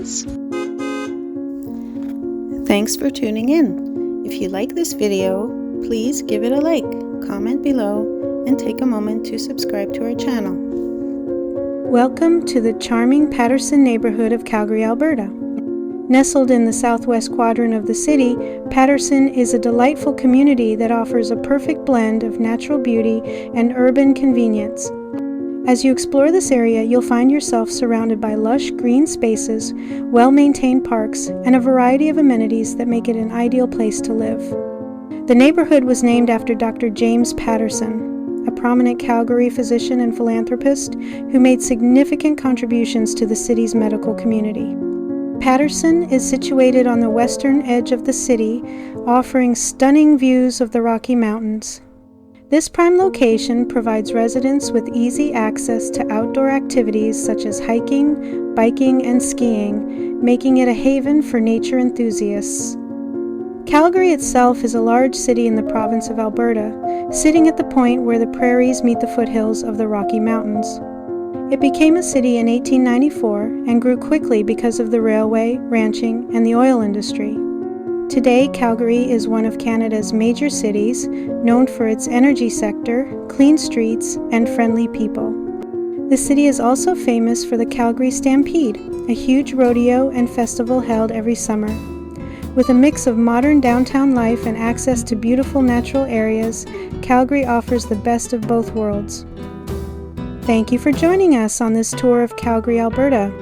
friends. Thanks for tuning in. If you like this video, please give it a like, comment below, and take a moment to subscribe to our channel. Welcome to the charming Patterson neighborhood of Calgary, Alberta. Nestled in the southwest quadrant of the city, Patterson is a delightful community that offers a perfect blend of natural beauty and urban convenience. As you explore this area, you'll find yourself surrounded by lush green spaces, well-maintained parks, and a variety of amenities that make it an ideal place to live. The neighborhood was named after Dr. James Patterson, a prominent Calgary physician and philanthropist who made significant contributions to the city's medical community. Patterson is situated on the western edge of the city, offering stunning views of the Rocky Mountains. This prime location provides residents with easy access to outdoor activities such as hiking, biking, and skiing, making it a haven for nature enthusiasts. Calgary itself is a large city in the province of Alberta, sitting at the point where the prairies meet the foothills of the Rocky Mountains. It became a city in 1894 and grew quickly because of the railway, ranching, and the oil industry. Today, Calgary is one of Canada's major cities, known for its energy sector, clean streets, and friendly people. The city is also famous for the Calgary Stampede, a huge rodeo and festival held every summer. With a mix of modern downtown life and access to beautiful natural areas, Calgary offers the best of both worlds. Thank you for joining us on this tour of Calgary, Alberta.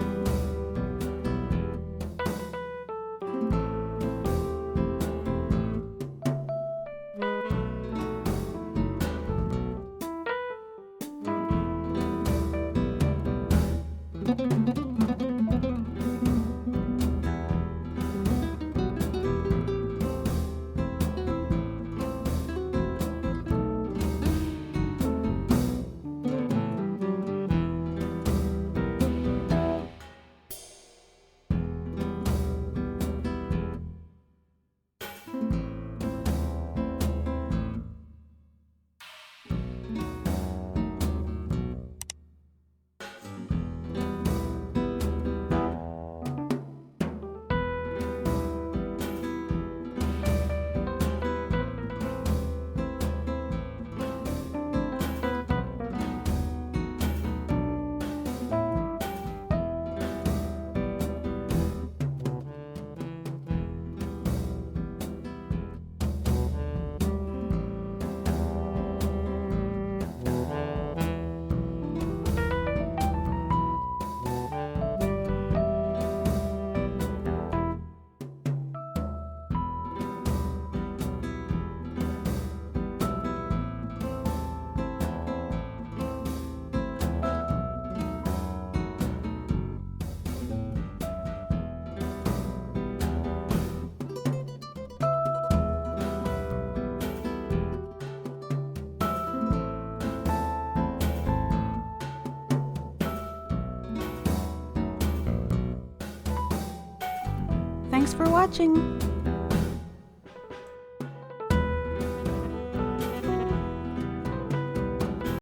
Thanks for watching!